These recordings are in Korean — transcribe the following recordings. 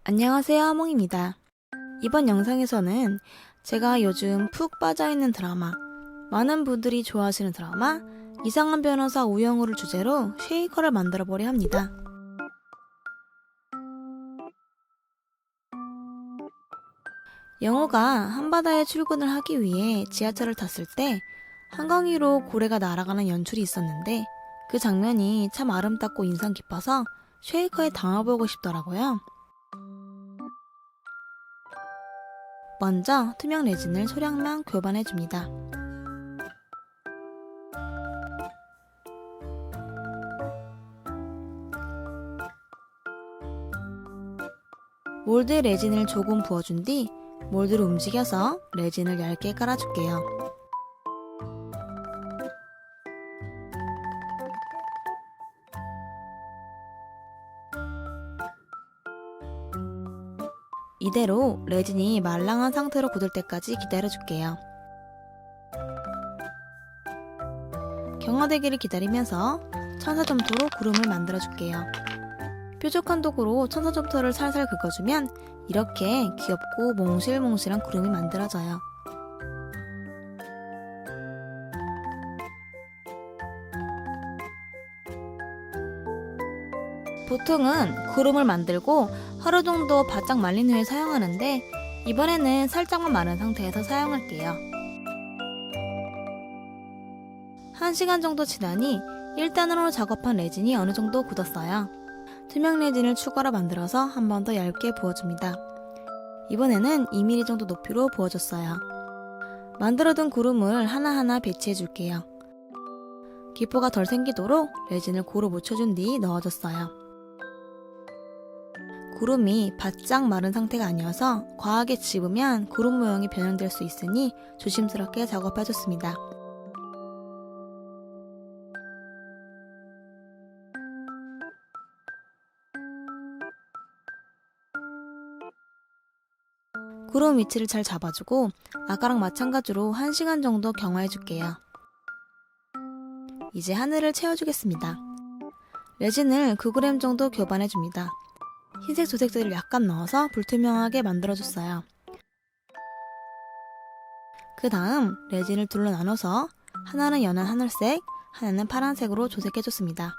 안녕하세요, 하몽입니다. 이번 영상에서는 제가 요즘 푹 빠져있는 드라마, 많은 분들이 좋아하시는 드라마 이상한 변호사 우영우를 주제로 쉐이커를 만들어 보려 합니다. 영우가 한바다에 출근을 하기 위해 지하철을 탔을 때 한강 위로 고래가 날아가는 연출이 있었는데 그 장면이 참 아름답고 인상 깊어서 쉐이커에 담아보고 싶더라고요. 먼저 투명 레진을 소량만 교반해줍니다. 몰드 레진을 조금 부어준 뒤 몰드를 움직여서 레진을 얇게 깔아줄게요. 이대로 레진이 말랑한 상태로 굳을 때까지 기다려줄게요. 경화되기를 기다리면서 천사점토로 구름을 만들어줄게요. 뾰족한 도구로 천사점토를 살살 긁어주면 이렇게 귀엽고 몽실몽실한 구름이 만들어져요. 보통은 구름을 만들고 하루 정도 바짝 말린 후에 사용하는데 이번에는 살짝만 마른 상태에서 사용할게요. 1시간 정도 지나니 1단으로 작업한 레진이 어느 정도 굳었어요. 투명 레진을 추가로 만들어서 한 번 더 얇게 부어줍니다. 이번에는 2mm 정도 높이로 부어줬어요. 만들어둔 구름을 하나하나 배치해줄게요. 기포가 덜 생기도록 레진을 고루 묻혀준 뒤 넣어줬어요. 구름이 바짝 마른 상태가 아니어서 과하게 집으면 구름 모양이 변형될 수 있으니 조심스럽게 작업해줬습니다. 구름 위치를 잘 잡아주고 아까랑 마찬가지로 1시간 정도 경화해줄게요. 이제 하늘을 채워주겠습니다. 레진을 9g 정도 교반해줍니다. 흰색 조색제를 약간 넣어서 불투명하게 만들어줬어요. 그 다음 레진을 둘로 나눠서 하나는 연한 하늘색, 하나는 파란색으로 조색해줬습니다.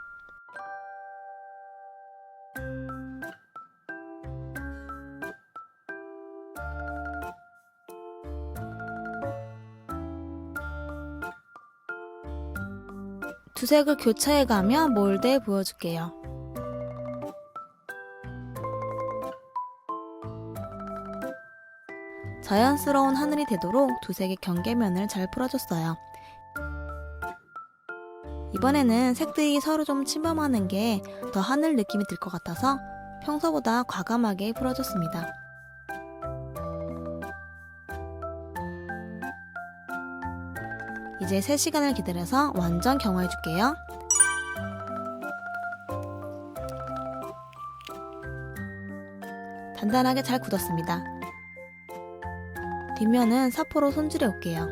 두 색을 교차해가며 몰드에 부어줄게요. 자연스러운 하늘이 되도록 두 색의 경계면을 잘 풀어줬어요. 이번에는 색들이 서로 좀 침범하는 게 더 하늘 느낌이 들 것 같아서 평소보다 과감하게 풀어줬습니다. 이제 3시간을 기다려서 완전 경화해줄게요. 단단하게 잘 굳었습니다. 뒷면은 사포로 손질해 올게요.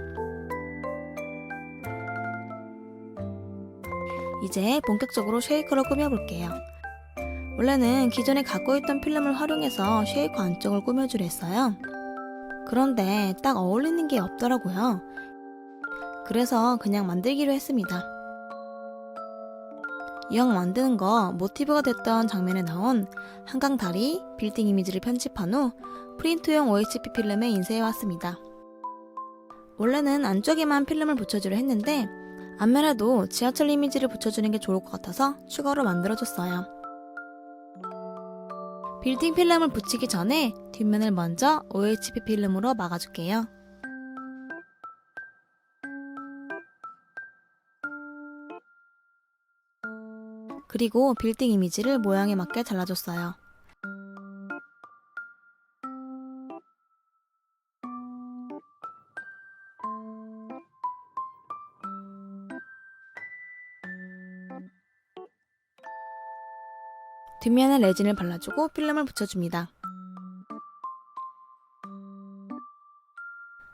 이제 본격적으로 쉐이커를 꾸며볼게요. 원래는 기존에 갖고 있던 필름을 활용해서 쉐이커 안쪽을 꾸며주려 했어요. 그런데 딱 어울리는 게 없더라고요. 그래서 그냥 만들기로 했습니다. 이왕 만드는 거 모티브가 됐던 장면에 나온 한강 다리, 빌딩 이미지를 편집한 후 프린트용 OHP 필름에 인쇄해왔습니다. 원래는 안쪽에만 필름을 붙여주려 했는데 앞면에도 지하철 이미지를 붙여주는 게 좋을 것 같아서 추가로 만들어줬어요. 빌딩 필름을 붙이기 전에 뒷면을 먼저 OHP 필름으로 막아줄게요. 그리고 빌딩 이미지를 모양에 맞게 잘라줬어요. 뒷면에 레진을 발라주고 필름을 붙여줍니다.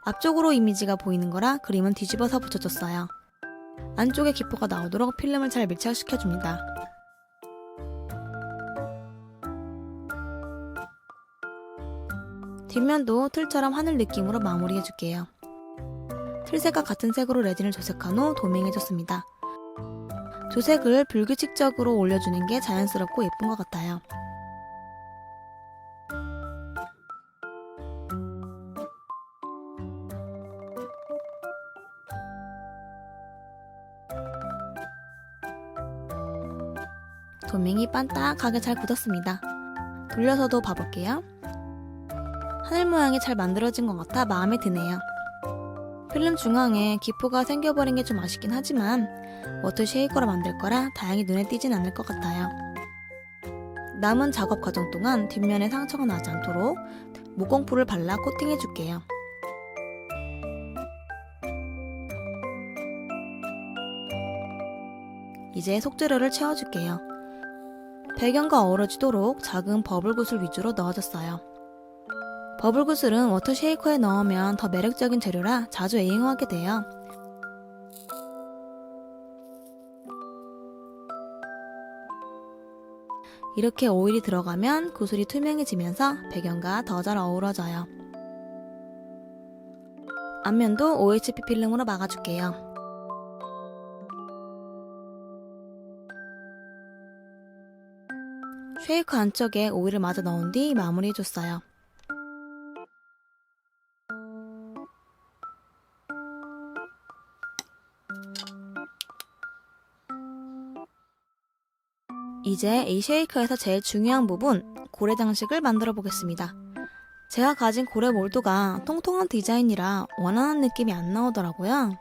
앞쪽으로 이미지가 보이는 거라 그림은 뒤집어서 붙여줬어요. 안쪽에 기포가 나오도록 필름을 잘 밀착시켜줍니다. 뒷면도 틀처럼 하늘 느낌으로 마무리해줄게요. 틀색과 같은 색으로 레진을 조색한 후 도명해줬습니다. 조색을 불규칙적으로 올려주는 게 자연스럽고 예쁜 것 같아요. 도명이 반딱하게 잘 굳었습니다. 돌려서도 봐볼게요. 하늘 모양이 잘 만들어진 것 같아 마음에 드네요. 필름 중앙에 기포가 생겨버린 게 좀 아쉽긴 하지만 워터 쉐이커로 만들 거라 다행히 눈에 띄진 않을 것 같아요. 남은 작업 과정 동안 뒷면에 상처가 나지 않도록 모공풀을 발라 코팅해줄게요. 이제 속재료를 채워줄게요. 배경과 어우러지도록 작은 버블굿을 위주로 넣어줬어요. 버블굿은 워터 쉐이커에 넣으면 더 매력적인 재료라 자주 애용하게 돼요. 이렇게 오일이 들어가면 구슬이 투명해지면서 배경과 더 잘 어우러져요. 앞면도 OHP 필름으로 막아줄게요. 쉐이커 안쪽에 오일을 마저 넣은 뒤 마무리해줬어요. 이제 이 쉐이커에서 제일 중요한 부분, 고래 장식을 만들어 보겠습니다. 제가 가진 고래 몰드가 통통한 디자인이라 원하는 느낌이 안 나오더라고요.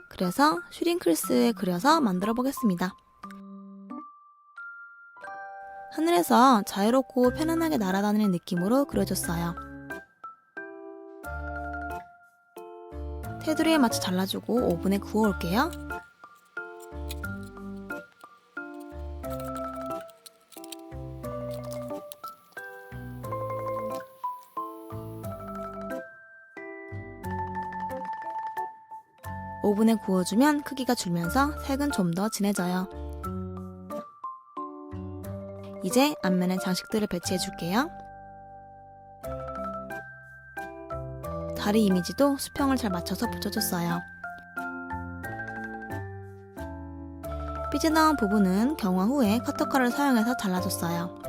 그래서 슈링클스에 그려서 만들어 보겠습니다. 하늘에서 자유롭고 편안하게 날아다니는 느낌으로 그려줬어요. 테두리에 맞춰 잘라주고 오븐에 구워올게요. 오븐에 구워주면 크기가 줄면서 색은 좀 더 진해져요. 이제 앞면에 장식들을 배치해줄게요. 다리 이미지도 수평을 잘 맞춰서 붙여줬어요. 삐져나온 부분은 경화 후에 커터칼을 사용해서 잘라줬어요.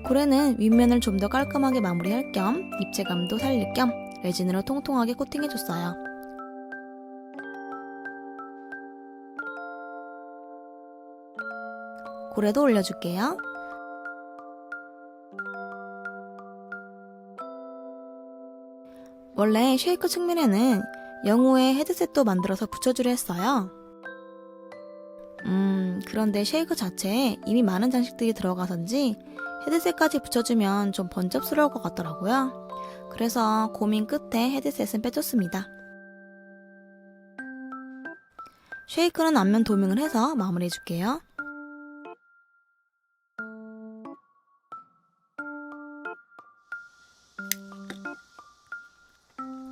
고래는 윗면을 좀 더 깔끔하게 마무리할 겸 입체감도 살릴 겸 레진으로 통통하게 코팅해줬어요. 고래도 올려줄게요. 원래 쉐이커 측면에는 영호의 헤드셋도 만들어서 붙여주려 했어요. 그런데 쉐이커 자체에 이미 많은 장식들이 들어가서인지 헤드셋까지 붙여주면 좀 번잡스러울 것 같더라고요. 그래서 고민 끝에 헤드셋은 빼줬습니다. 쉐이커는 앞면 도명을 해서 마무리해줄게요.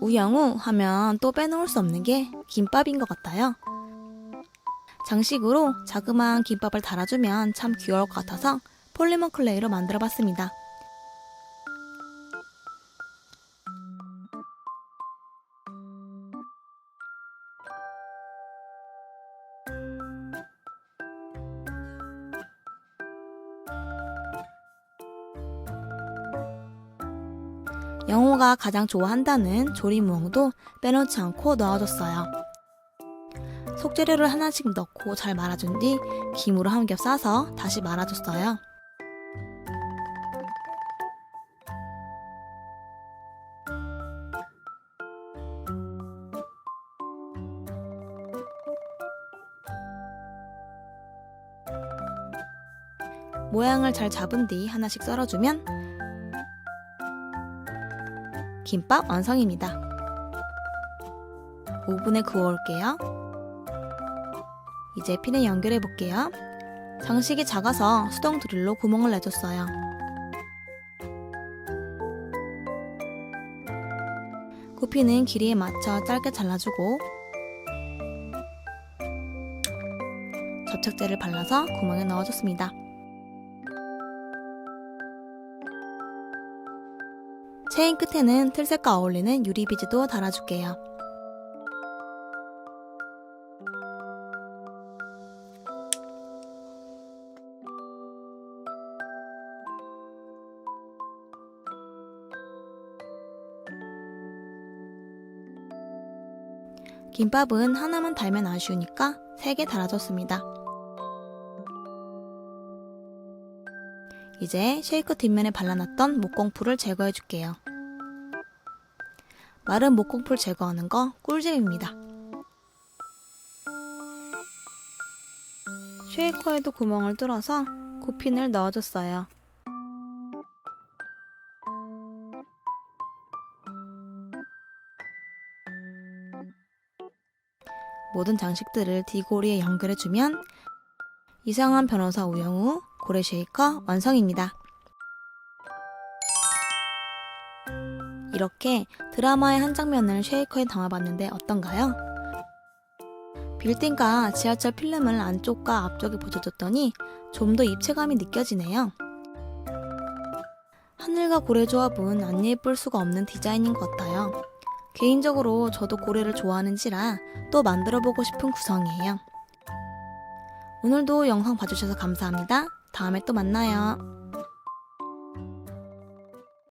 우영우 하면 또 빼놓을 수 없는 게 김밥인 것 같아요. 장식으로 자그마한 김밥을 달아주면 참 귀여울 것 같아서 폴리머 클레이로 만들어봤습니다. 영호가 가장 좋아한다는 조림무엉도 빼놓지 않고 넣어줬어요. 속재료를 하나씩 넣고 잘 말아준 뒤 김으로 한 겹 싸서 다시 말아줬어요. 모양을 잘 잡은 뒤 하나씩 썰어주면 김밥 완성입니다. 오븐에 구워올게요. 이제 핀에 연결해 볼게요. 장식이 작아서 수동 드릴로 구멍을 내줬어요. 구피는 길이에 맞춰 짧게 잘라주고 접착제를 발라서 구멍에 넣어줬습니다. 체인 끝에는 틀색과 어울리는 유리 비즈도 달아줄게요. 김밥은 하나만 달면 아쉬우니까 3개 달아줬습니다. 이제 쉐이크 뒷면에 발라놨던 목공풀을 제거해줄게요. 마른 목공풀 제거하는 거 꿀잼입니다. 쉐이커에도 구멍을 뚫어서 구핀을 넣어줬어요. 모든 장식들을 디고리에 연결해주면 이상한 변호사 우영우 고래 쉐이커 완성입니다. 이렇게 드라마의 한 장면을 쉐이커에 담아봤는데 어떤가요? 빌딩과 지하철 필름을 안쪽과 앞쪽에 붙여줬더니 좀 더 입체감이 느껴지네요. 하늘과 고래 조합은 안 예쁠 수가 없는 디자인인 것 같아요. 개인적으로 저도 고래를 좋아하는지라 또 만들어보고 싶은 구성이에요. 오늘도 영상 봐주셔서 감사합니다. 다음에 또 만나요.